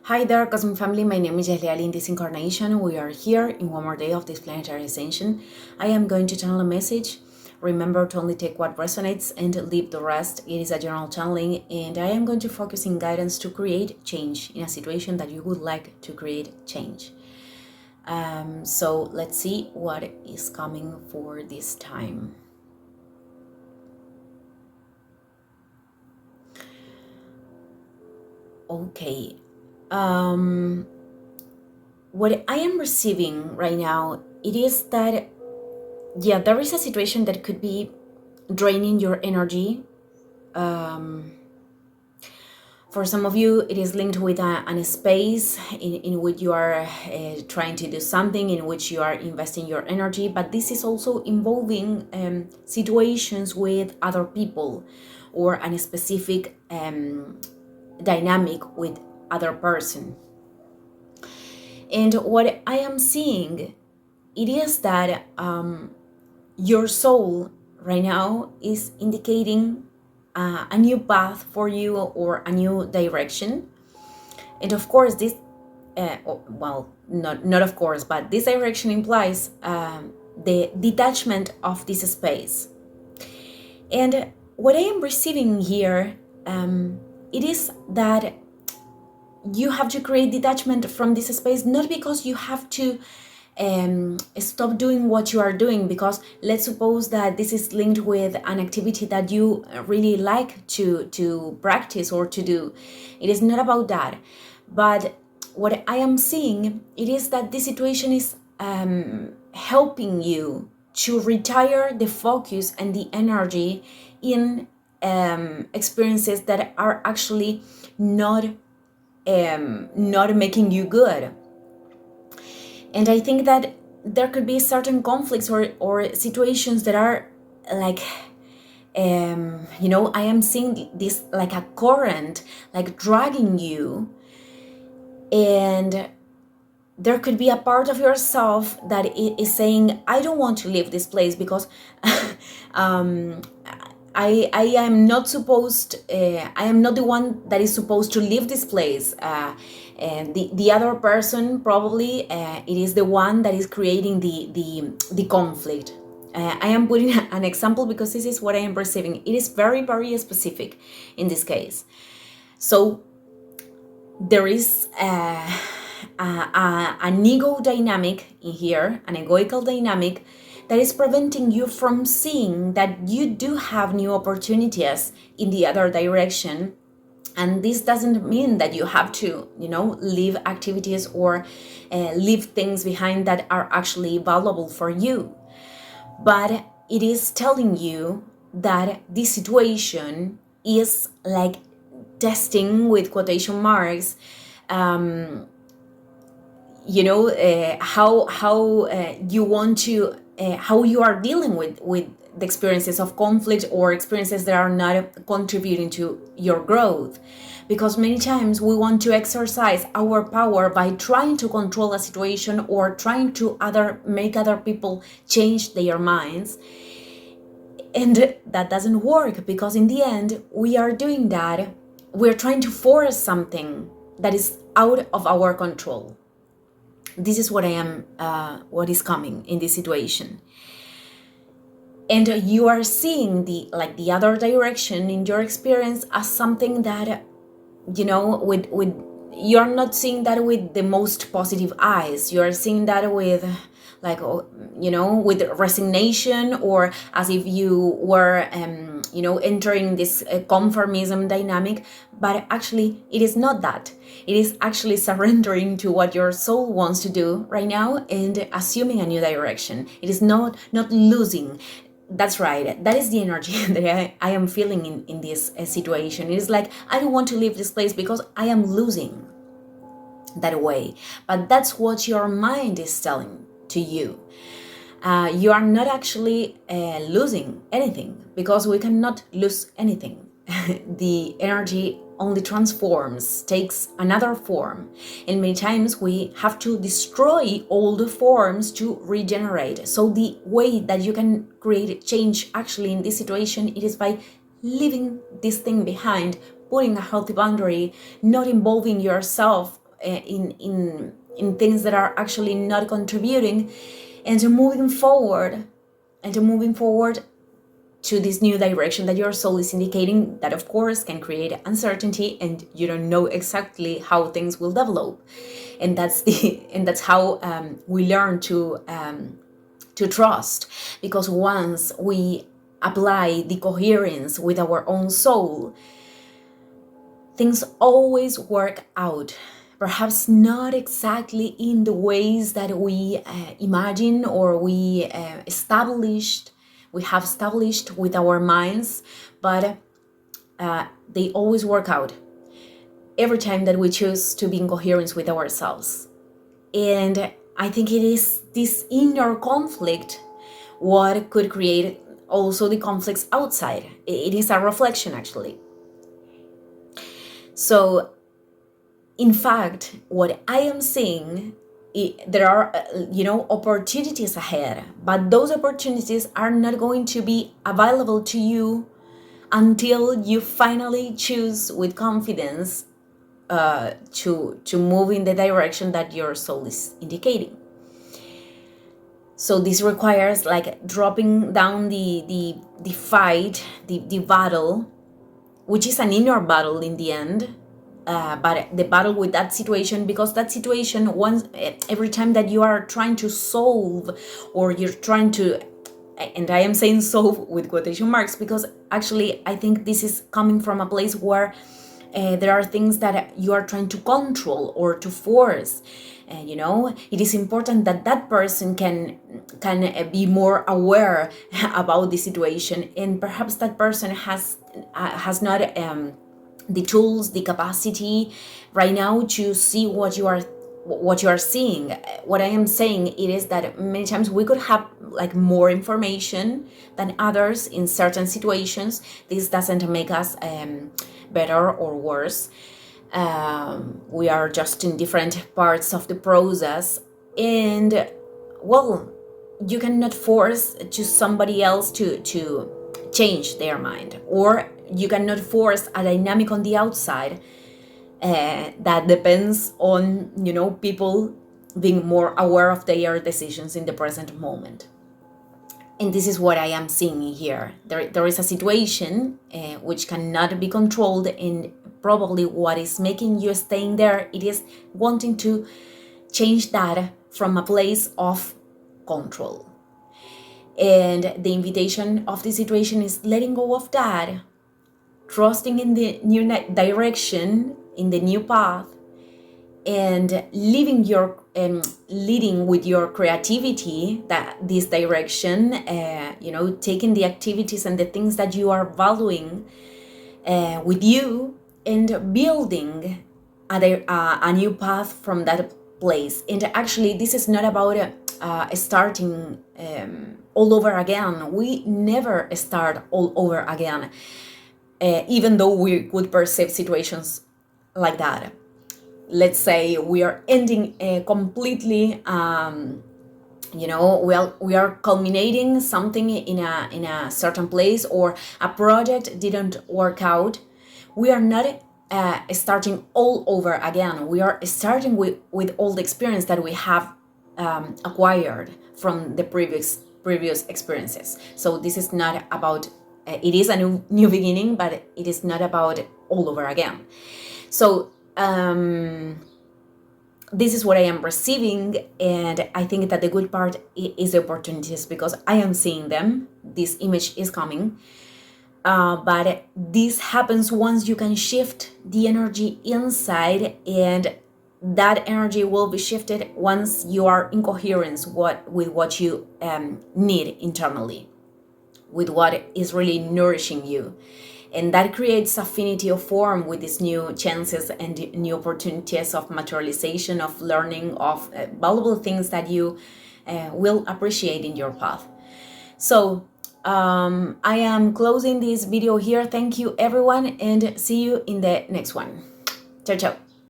Hi there, Cosmic Family. My name is Yahlia Ali. In this incarnation, we are here in one more day of this planetary ascension. I am going to channel a message. Remember to only take what resonates and leave the rest. It is a general channeling, and I am going to focus in guidance to create change in a situation that you would like to create change. So let's see what is coming for this time. Okay. What I am receiving right now, it is that, there is a situation that could be draining your energy. For some of you, it is linked with a space in which you are trying to do something, in which you are investing your energy, but this is also involving situations with other people or a specific dynamic with other person. And what I am seeing, it is that your soul right now is indicating a new path for you or a new direction. And of course, this, not of course, but this direction implies the detachment of this space. And what I am receiving here, it is that you have to create detachment from this space, not because you have to stop doing what you are doing, because let's suppose that this is linked with an activity that you really like to practice or to do. It is not about that. But what I am seeing, it is that this situation is helping you to retire the focus and the energy in experiences that are actually not making you good. And I think that there could be certain conflicts or situations that are like, I am seeing this like a current, like dragging you. And there could be a part of yourself that is saying, I don't want to leave this place because I am not supposed, I am not the one that is supposed to leave this place. And the other person probably it is the one that is creating the conflict. I am putting an example because this is what I am perceiving. It is very, very specific in this case. So there is an ego dynamic in here, an egoical dynamic that is preventing you from seeing that you do have new opportunities in the other direction. And this doesn't mean that you have to, leave activities or leave things behind that are actually valuable for you. But it is telling you that this situation is like testing, with quotation marks, how you want to, how you are dealing with the experiences of conflict or experiences that are not contributing to your growth. Because many times we want to exercise our power by trying to control a situation or trying to make other people change their minds. And that doesn't work, because in the end, we are doing that. We're trying to force something that is out of our control. This is what is coming in this situation. And you are seeing the other direction in your experience as something that, with you're not seeing that with the most positive eyes. You are seeing that with with resignation, or as if you were entering this conformism dynamic. But actually it is not that. It is actually surrendering to what your soul wants to do right now and assuming a new direction. It is not losing. That's right. That is the energy that I am feeling in this situation. It is like, I don't want to leave this place because I am losing that way. But that's what your mind is telling to you. You are not actually losing anything, because we cannot lose anything. The energy only transforms, takes another form. And many times we have to destroy all the forms to regenerate. So the way that you can create change actually in this situation, it is by leaving this thing behind, putting a healthy boundary, not involving yourself in things that are actually not contributing, and to moving forward to this new direction that your soul is indicating, that of course can create uncertainty, and you don't know exactly how things will develop. And that's how we learn to trust, because once we apply the coherence with our own soul, things always work out. Perhaps not exactly in the ways that we imagine or we have established with our minds, but they always work out every time that we choose to be in coherence with ourselves. And I think it is this inner conflict what could create also the conflicts outside. It is a reflection, actually. So, in fact, what I am seeing, there are, opportunities ahead, but those opportunities are not going to be available to you until you finally choose with confidence to move in the direction that your soul is indicating. So this requires like dropping down the fight, the battle, which is an inner battle in the end, but the battle with that situation, because that situation, every time that you are trying to solve, or you're trying to, and I am saying solve with quotation marks, because actually I think this is coming from a place where there are things that you are trying to control or to force. It is important that that person can be more aware about the situation, and perhaps that person has not the tools, the capacity right now to see what you are seeing. What I am saying it is that many times we could have like more information than others in certain situations. This doesn't make us better or worse. We are just in different parts of the process, and well, you cannot force to somebody else to change their mind, or you cannot force a dynamic on the outside that depends on people being more aware of their decisions in the present moment. And this is what I am seeing here. There is a situation which cannot be controlled, and probably what is making you staying there, it is wanting to change that from a place of control. And the invitation of the situation is letting go of that, trusting in the new direction, in the new path, and leading with your creativity this direction, taking the activities and the things that you are valuing with you, and building a new path from that place. And actually this is not about starting all over again. We never start all over again, even though we could perceive situations like that. Let's say we are ending completely, we are culminating something in a certain place, or a project didn't work out. We are not starting all over again. We are starting with all the experience that we have acquired from the previous experiences. So this is not about, it is a new beginning, but it is not about all over again. So this is what I am receiving, and I think that the good part is the opportunities, because I am seeing them. This image is coming, but this happens once you can shift the energy inside, and that energy will be shifted once you are in coherence with what you need internally, with what is really nourishing you. And that creates affinity of form with these new chances and new opportunities of materialization, of learning, of valuable things that you will appreciate in your path. So I am closing this video here. Thank you, everyone, and see you in the next one. Ciao, ciao.